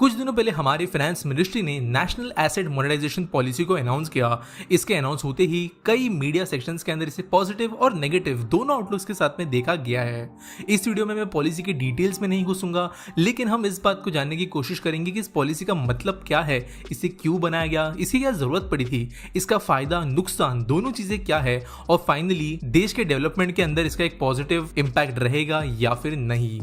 कुछ दिनों पहले हमारे फाइनेंस मिनिस्ट्री ने नेशनल एसेट मोनेटाइजेशन पॉलिसी को अनाउंस किया। इसके अनाउंस होते ही कई मीडिया सेक्शंस के अंदर इसे पॉजिटिव और नेगेटिव दोनों आउटलुक्स के साथ में देखा गया है। इस वीडियो में मैं पॉलिसी की डिटेल्स में नहीं घुसूंगा, लेकिन हम इस बात को जानने की कोशिश करेंगे कि इस पॉलिसी का मतलब क्या है, इसे क्यों बनाया गया, इसकी क्या जरूरत पड़ी थी, इसका फायदा नुकसान दोनों चीजें क्या है, और फाइनली देश के डेवलपमेंट के अंदर इसका एक पॉजिटिव इंपैक्ट रहेगा या फिर नहीं।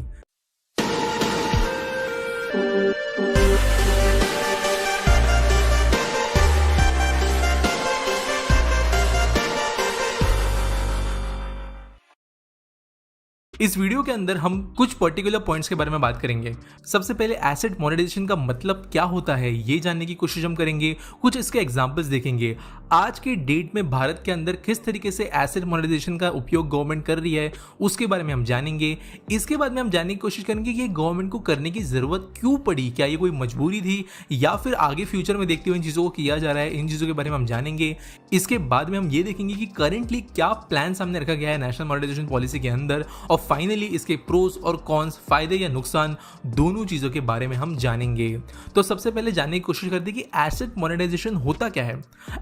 इस वीडियो के अंदर हम कुछ पर्टिकुलर पॉइंट्स के बारे में बात करेंगे। सबसे पहले एसेट मोनेटाइजेशन का मतलब क्या होता है ये जानने की कोशिश हम करेंगे, कुछ इसके एग्जांपल्स देखेंगे। आज के डेट में भारत के अंदर किस तरीके से एसेट मोनेटाइजेशन का उपयोग गवर्नमेंट कर रही है उसके बारे में हम जानेंगे। इसके बाद में हम जानने की कोशिश करेंगे कि ये गवर्नमेंट को करने की जरूरत क्यों पड़ी, क्या ये कोई मजबूरी थी या फिर आगे फ्यूचर में देखते हुए इन चीज़ों को किया जा रहा है, इन चीज़ों के बारे में हम जानेंगे। इसके बाद में हम ये देखेंगे कि करेंटली क्या प्लान सामने रखा गया है नेशनल मोनेटाइजेशन पॉलिसी के अंदर, और फाइनली इसके प्रोस और कॉन्स, फायदे या नुकसान दोनों चीजों के बारे में हम जानेंगे। तो सबसे पहले जानने की कोशिश करते हैं कि एसेट मोनेटाइजेशन होता क्या है।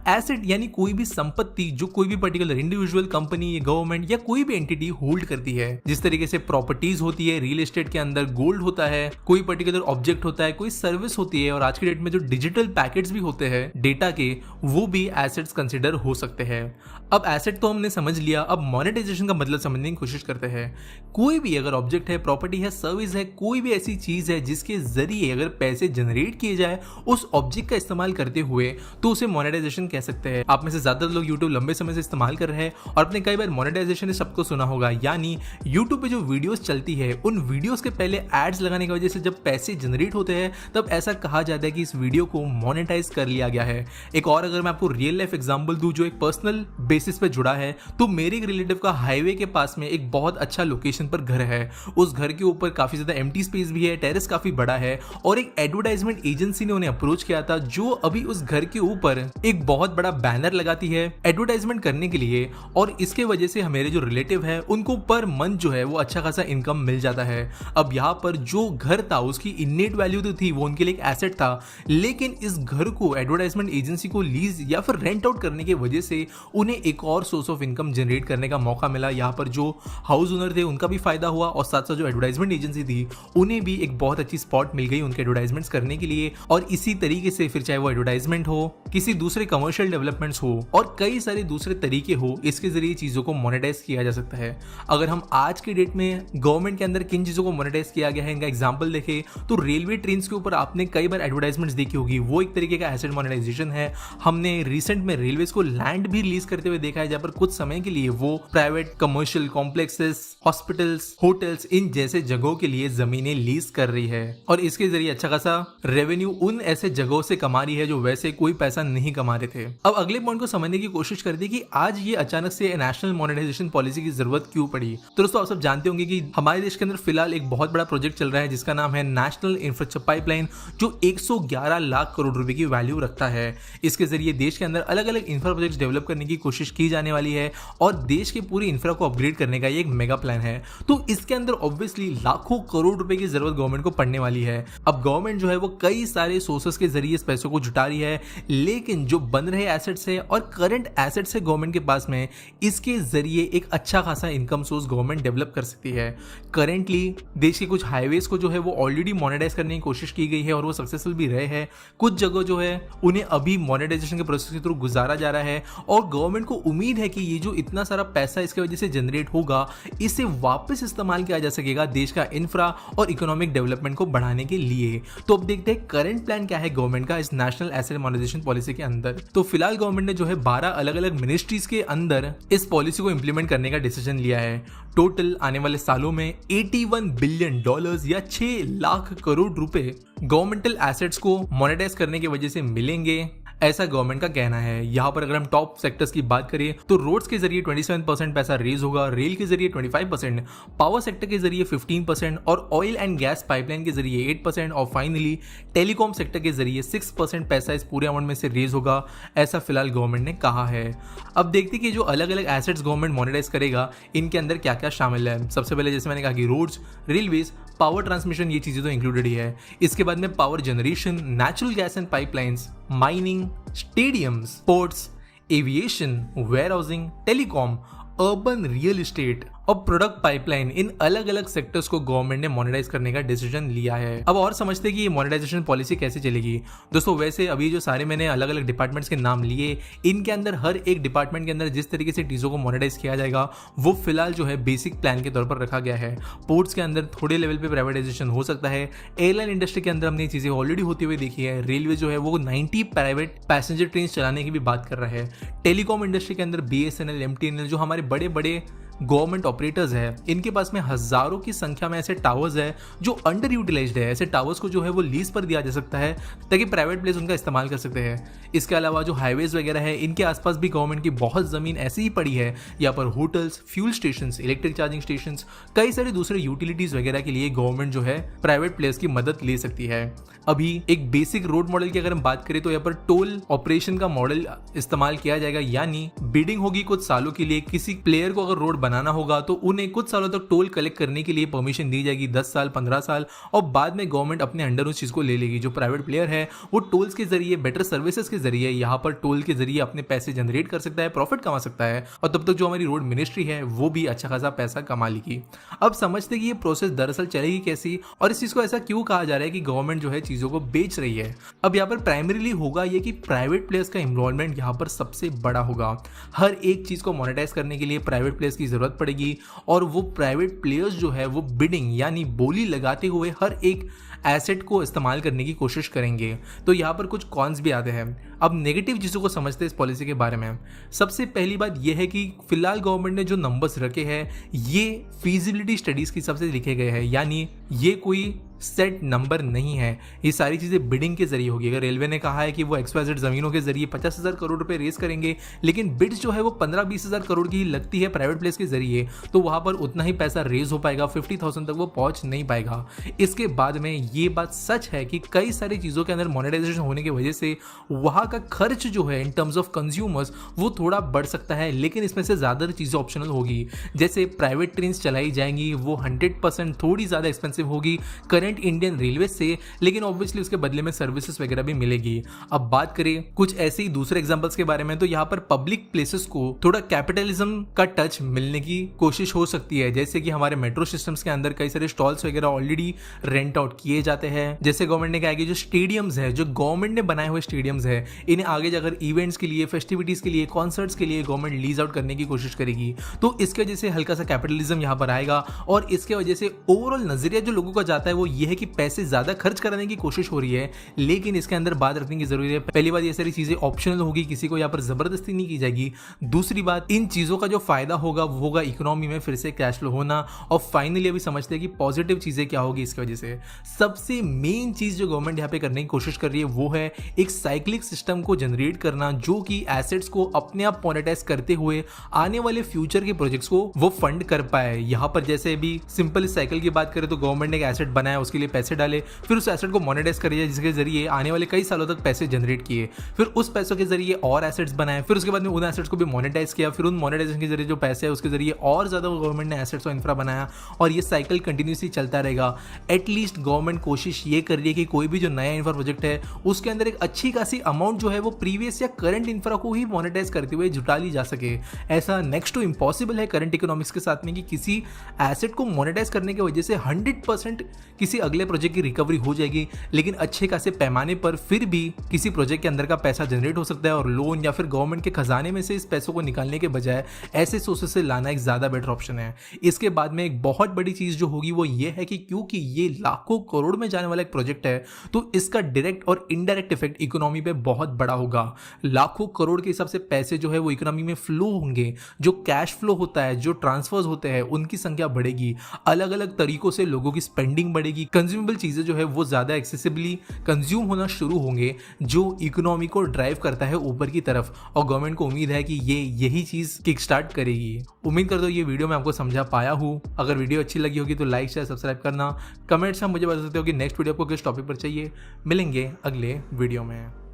एसेट यानी कोई भी संपत्ति जो कोई भी पर्टिकुलर इंडिविजुअल, कंपनी या गवर्नमेंट या कोई भी एंटिटी होल्ड करती है। जिस तरीके से प्रॉपर्टीज होती है, रियल एस्टेट के अंदर गोल्ड होता है, कोई पर्टिकुलर ऑब्जेक्ट होता है, कोई सर्विस होती है, और आज की डेट में जो डिजिटल पैकेट्स भी होते हैं डेटा के, वो भी एसेट्स कंसिडर हो सकते हैं। अब एसेट तो हमने समझ लिया, अब मोनेटाइजेशन का मतलब समझने की कोशिश करते हैं। कोई भी अगर ऑब्जेक्ट है, प्रॉपर्टी है, सर्विस है, कोई भी ऐसी चीज है जिसके जरिए अगर पैसे जनरेट किए जाए उस ऑब्जेक्ट का इस्तेमाल करते हुए, तो उसे मोनेटाइजेशन कह सकते हैं। आप में से ज्यादातर लोग यूट्यूब लंबे समय से इस्तेमाल कर रहे हैं और आपने कई बार मोनेटाइजेशन सबको सुना होगा, यानी यूट्यूब पे जो वीडियोस चलती है उन वीडियोस के पहले एड्स लगाने की वजह से जब पैसे जनरेट होते हैं तब ऐसा कहा जाता है कि इस वीडियो को मोनेटाइज कर लिया गया है। एक और अगर मैं आपको रियल लाइफ एग्जांपल दूं जो एक पर्सनल बेसिस पे जुड़ा है, तो मेरे एक रिलेटिव का हाईवे के पास में एक बहुत अच्छा लोकेशन पर घर है। उस घर के ऊपर काफी ज्यादा एम्प्टी स्पेस भी है, टेरेस काफी बड़ा है, और एक एडवर्टाइजमेंट एजेंसी ने उन्हें अप्रोच किया था जो अभी उस घर के ऊपर एक बहुत बड़ा बैनर लगाती है एडवर्टाइजमेंट करने के लिए, और इसके वजह से मेरे जो रिलेटिव है उनको पर मंथ जो है वो अच्छा खासा इनकम मिल जाता है। अब यहाँ पर जो घर था उसकी इनेट वैल्यू तो थी, वो उनके लिए एक एसेट था, लेकिन इस घर को एडवर्टाइजमेंट एजेंसी को लीज या फिर रेंट आउट करने की वजह से उन्हें एक और सोर्स ऑफ इनकम जनरेट करने का मौका मिला। यहाँ पर जो हाउस ओनर थे उनका भी फायदा हुआ, और साथ साथ जो एडवर्टाइजमेंट एजेंसी थी उन्हें भी एक बहुत अच्छी स्पॉट मिल गई उनके एडवर्टाइजमेंट्स करने के लिए। और इसी तरीके से फिर चाहे वो एडवर्टाइजमेंट हो, किसी दूसरे कमर्शियल डेवलपमेंट्स हो, और कई सारे दूसरे तरीके हो, इसके जरिए चीजों को मोनेटाइज किया जा सकता है। अगर हम आज के डेट में गवर्नमेंट के अंदर किन चीजों को मोनेटाइज किया गया है इनका एग्जांपल देखें, तो रेलवे ट्रेन के ऊपर आपने कई बार एडवर्टाइजमेंट्स देखी होगी, वो एक तरीके का एसेट मोनेटाइजेशन है। हमने रिसेंट में रेलवे को लैंड भी रिलीज करते हुए देखा है, जहां पर कुछ समय के लिए वो private commercial complexes, hospitals, hotels, इन जैसे जगहों के लिए जमीनें लीज कर रही है, और इसके जरिए अच्छा खासा रेवेन्यू उन ऐसे जगहों से कमा रही है जो वैसे कोई पैसा नहीं कमा रहे थे। अब अगले पॉइंट को समझने की कोशिश करते हैं कि आज ये अचानक से नेशनल मोनेटाइजेशन पॉलिसी की जरूरत क्यों पड़ी। तो दोस्तों आप सब जानते होंगे कि हमारे देश के अंदर फिलहाल एक बहुत बड़ा प्रोजेक्ट चल रहा है जिसका नाम है नेशनल इंफ्रास्ट्रक्चर पाइपलाइन, जो 111 लाख करोड़ रुपए की वैल्यू रखता है। इसके जरिए देश के अंदर अलग अलग इंफ्रा प्रोजेक्ट डेवलप करने की कोशिश की जाने वाली है, और देश के पूरी इंफ्रा को अपग्रेड करने का ये एक मेगा प्लान है। तो इसके अंदर ऑब्वियसली लाखों करोड़ रुपए की जरूरत गवर्नमेंट को पड़ने वाली है। अब गवर्नमेंट जो है वो कई सारे सोर्सेस के जरिए इस पैसों को जुटा रही है, लेकिन जो बन रहे एसेट्स है और करंट एसेट्स है गवर्नमेंट के पास में, इसके जरिए एक अच्छा खासा इनकम सोर्स गवर्नमेंट डेवलप कर सकती है। करेंटली देश के कुछ हाईवेज को जो है वो ऑलरेडी मोनेटाइज करने की कोशिश की गई है और वो सक्सेसफुल भी रहे हैं। कुछ जगह जो है उन्हें अभी मोनेटाइजेशन के प्रोसेस के थ्रू गुजारा जा रहा है, और गवर्नमेंट को उम्मीद है कि ये जो इतना सारा पैसा इसके वजह से जनरेट होगा, इसे वापस इस्तेमाल किया जा सकेगा देश का इंफ्रा और इकोनॉमिक डेवलपमेंट को बढ़ाने के लिए। तो अब देखते हैं करंट प्लान क्या है गवर्नमेंट का इस नेशनल एसेट मोनेटाइजेशन पॉलिसी के अंदर। तो फिलहाल गवर्नमेंट ने जो है 12 अलग अलग मिनिस्ट्रीज के अंदर इस पॉलिसी को इंप्लीमेंट करने का डिसीजन लिया है। टोटल आने वाले सालों में $81 बिलियन या 6 लाख करोड़ रुपए गवर्नमेंटल एसेट्स को मोनेटाइज करने की वजह से मिलेंगे, ऐसा गवर्नमेंट का कहना है। यहाँ पर अगर हम टॉप सेक्टर्स की बात करें तो रोड्स के जरिए 27% पैसा रेज होगा, रेल के जरिए 25%, पावर सेक्टर के जरिए 15%, और ऑयल एंड गैस पाइपलाइन के जरिए 8%, और फाइनली टेलीकॉम सेक्टर के जरिए 6% पैसा इस पूरे अमाउंट में से रेज होगा, ऐसा फिलहाल गवर्नमेंट ने कहा है। अब देखते कि जो अलग अलग एसेट्स गवर्नमेंट मोनेटाइज करेगा इनके अंदर क्या क्या शामिल है। सबसे पहले जैसे मैंने कहा कि रोड्स, रेलवेज, पावर ट्रांसमिशन, ये चीजें तो इंक्लूडेड ही है। इसके बाद में power generation, natural gas and pipelines, mining, stadiums, ports, aviation, warehousing, telecom, urban real estate और प्रोडक्ट पाइपलाइन, इन अलग अलग सेक्टर्स को गवर्नमेंट ने मोनेटाइज करने का डिसीजन लिया है। अब और समझते हैं कि ये मोनेटाइजेशन पॉलिसी कैसे चलेगी। दोस्तों वैसे अभी जो सारे मैंने अलग अलग डिपार्टमेंट्स के नाम लिए, इनके अंदर हर एक डिपार्टमेंट के अंदर जिस तरीके से चीज़ों को मोनेटाइज किया जाएगा वो फिलहाल जो है बेसिक प्लान के तौर पर रखा गया है। पोर्ट्स के अंदर थोड़े लेवल पर प्राइवेटाइजेशन हो सकता है। एयरलाइन इंडस्ट्री के अंदर हमने ये चीज़ें ऑलरेडी होती हुई देखी है। रेलवे जो है वो 90 प्राइवेट पैसेंजर ट्रेन चलाने की भी बात कर रहा है। टेलीकॉम इंडस्ट्री के अंदर BSNL, MTNL जो हमारे बड़े बड़े गवर्नमेंट ऑपरेटर्स है, इनके पास में हजारों की संख्या में ऐसे टावर्स है जो अंडर यूटिलाइज्ड है। ऐसे टावर्स को जो है वो लीज पर दिया जा सकता है ताकि प्राइवेट प्लेस उनका इस्तेमाल कर सकते हैं। इसके अलावा जो हाईवेज वगैरह है, इनके आसपास भी गवर्नमेंट की बहुत जमीन ऐसी ही पड़ी है। यहाँ पर hotels, fuel station, electric charging station, कई सारे दूसरे यूटिलिटीज वगैरह के लिए गवर्नमेंट जो है प्राइवेट प्लेयर्स की मदद ले सकती है। अभी एक बेसिक रोड मॉडल की अगर हम बात करें तो यहाँ पर टोल ऑपरेशन का मॉडल इस्तेमाल किया जाएगा, यानी बिडिंग होगी कुछ सालों के लिए। किसी प्लेयर को अगर रोड बनाना होगा तो उन्हें कुछ सालों तक टोल कलेक्ट करने के लिए परमिशन दी जाएगी, 10 साल 15 साल, और बाद में गवर्नमेंट अपने अंडर उस चीज को ले लेगी। जो प्राइवेट प्लेयर है वो टोल्स के जरिए, बेटर सर्विसेज के जरिए, यहाँ पर टोल के जरिए अपने पैसे जनरेट कर सकता है, प्रॉफिट कमा सकता है, और तब तक जो हमारी रोड मिनिस्ट्री है वो भी अच्छा खासा पैसा कमा लेगी। अब समझते कि ये प्रोसेस दरअसल चलेगी कैसी और इस चीज को ऐसा क्यों कहा जा रहा है कि गवर्नमेंट जो है चीजों को बेच रही है। अब यहाँ पर प्राइमरीली होगा ये कि प्राइवेट प्लेयर्स का इन्वॉल्वमेंट यहाँ पर सबसे बड़ा होगा। हर एक चीज को मोनेटाइज करने के लिए प्राइवेट प्लेयर्स की जरूरत पड़ेगी और वो प्राइवेट प्लेयर्स जो है वो बिडिंग यानी बोली लगाते हुए हर एक एसेट को इस्तेमाल करने की कोशिश करेंगे। तो यहाँ पर कुछ कॉन्स भी आते हैं। अब नेगेटिव चीज़ों को समझते हैं इस पॉलिसी के बारे में। सबसे पहली बात यह है कि फिलहाल गवर्नमेंट ने जो नंबर्स रखे हैं ये फीजिबिलिटी स्टडीज की हिसाब से लिखे गए हैं, यानी ये कोई सेट नंबर नहीं है। ये सारी चीज़ें बिडिंग के जरिए होगी। अगर रेलवे ने कहा है कि वो XYZ जमीनों के जरिए 50,000 करोड़ रुपए रेस करेंगे, लेकिन बिड्स जो है वो 15-20 हज़ार करोड़ की लगती है प्राइवेट प्लेस के जरिए, तो वहां पर उतना ही पैसा रेज हो पाएगा, 50,000 तक वो पहुंच नहीं पाएगा। इसके बाद में ये बात सच है कि कई सारी चीज़ों के अंदर मोनेटाइजेशन होने की वजह से वहां का खर्च जो है इन टर्म्स ऑफ कंज्यूमर्स वो थोड़ा बढ़ सकता है, लेकिन इसमें से ज़्यादा चीज़ें ऑप्शनल होगी। जैसे प्राइवेट ट्रेन चलाई जाएंगी वो 100% थोड़ी ज़्यादा एक्सपेंसिव होगी करंट इंडियन रेलवे से, लेकिन ऑब्वियसली उसके बदले में सर्विसेज वगैरह भी मिलेगी। अब बात करें कुछ ऐसे ही दूसरे एग्जांपल्स के बारे में, तो यहाँ पर पब्लिक प्लेसेस को थोड़ा कैपिटलिज्म का टच मिलने की कोशिश हो सकती है। जैसे कि हमारे मेट्रो सिस्टम्स के अंदर कई सारे स्टॉल्स वगैरह ऑलरेडी रेंट आउट किए जाते हैं। जैसे गवर्नमेंट ने कहा कि जो स्टेडियम्स है, जो गवर्नमेंट ने बनाए हुए स्टेडियम्स है, इन्हें आगे जाकर इवेंट्स के लिए, फेस्टिविटीज के लिए, कॉन्सर्ट्स के लिए गवर्नमेंट लीज आउट करने की कोशिश करेगी। तो इसके वजह से हल्का सा कैपिटलिज्म यहाँ पर आएगा और इसके वजह से ओवरऑल नजरिया जो लोगों का जाता है वो ये है कि पैसे ज्यादा खर्च कराने की कोशिश हो रही है। लेकिन इसके अंदर बात रखने की जरूरत है, पहली बात ये सारी चीजें ऑप्शनल होगी, किसी को यहाँ पर जबरदस्ती नहीं की जाएगी। दूसरी बात, इन चीजों का जो फायदा होगा वो होगा इकोनॉमी में फिर से कैश फ्लो होना। और फाइनली अभी समझते हैं कि पॉजिटिव चीजें क्या होगी इसकी वजह से। सबसे मेन चीज जो गवर्नमेंट यहाँ पे करने की कोशिश कर रही है वो है एक साइक्लिक सिस्टम को जनरेट करना, जो कि एसेट्स को अपने आप मोनेटाइज करते हुए आने वाले फ्यूचर के प्रोजेक्ट्स को वो फंड कर पाए। यहाँ पर जैसे अभी सिंपल साइकिल की बात करें तो गवर्नमेंट ने एक एसेट बनाया, उसके लिए पैसे डाले, फिर उस एसेट को मोनेटाइज करिए जिसके जरिए आने वाले कई सालों तक पैसे जनरेट किए, फिर उस पैसों के जरिए और एसेट्स बनाए, फिर उसके बाद में उन एसेट्स को भी मोनेटाइज किया, फिर उन मोनेटाइजेशन के जरिए जो पैसे है उसके जरिए और ज्यादा गवर्नमेंट ने एसेट्स और इंफ्रा बनाया, और ये साइकिल कंटिन्यूसली चलता रहेगा। एटलीस्ट गवर्नमेंट कोशिश ये कर रही है कि कोई भी जो नया इंफ्रा प्रोजेक्ट है उसके अंदर एक अच्छी खासी अमाउंट जो है वो प्रीवियस या करंट इंफ्रा को ही मोनेटाइज करते हुए जुटा ली जा सके। ऐसा नेक्स्ट टू इम्पॉसिबल है करंट इकोनॉमिक्स के साथ में कि किसी एसेट को मोनेटाइज करने की वजह से 100% किसी अगले प्रोजेक्ट की रिकवरी हो जाएगी, लेकिन अच्छे खासे पैमाने पर फिर भी किसी प्रोजेक्ट के अंदर का पैसा जनरेट हो सकता है और लोन या फिर गवर्नमेंट के खजाने में से इस पैसों को निकालने के बजाय ऐसे सोर्सेस से लाना एक ज्यादा बेटर ऑप्शन है। इसके बाद में एक बहुत बड़ी चीज जो होगी वो ये है कि क्योंकि ये लाखों करोड़ में जाने वाला एक प्रोजेक्ट है तो इसका डायरेक्ट और इनडायरेक्ट इफेक्ट इकोनॉमी पे बहुत बड़ा होगा। लाखों करोड़ के हिसाब से पैसे जो है वो इकोनॉमी में फ्लो होंगे, जो कैश फ्लो होता है, जो ट्रांसफर्स होते हैं उनकी संख्या बढ़ेगी, अलग अलग तरीकों से लोगों की स्पेंडिंग बढ़ेगी, कंज्यूमेबल चीजें जो है वो ज्यादा एक्सेसिबली कंज्यूम होना शुरू होंगे, जो इकोनॉमी को ड्राइव करता है ऊपर की तरफ। और गवर्नमेंट को उम्मीद है कि ये यही चीज किक स्टार्ट करेगी। उम्मीद करता हूँ ये वीडियो मैं आपको समझा पाया हूँ। अगर वीडियो अच्छी लगी होगी तो लाइक शेयर सब्सक्राइब करना, कमेंट्स में मुझे बता सकते हो कि नेक्स्ट वीडियो आपको किस टॉपिक पर चाहिए। मिलेंगे अगले वीडियो में।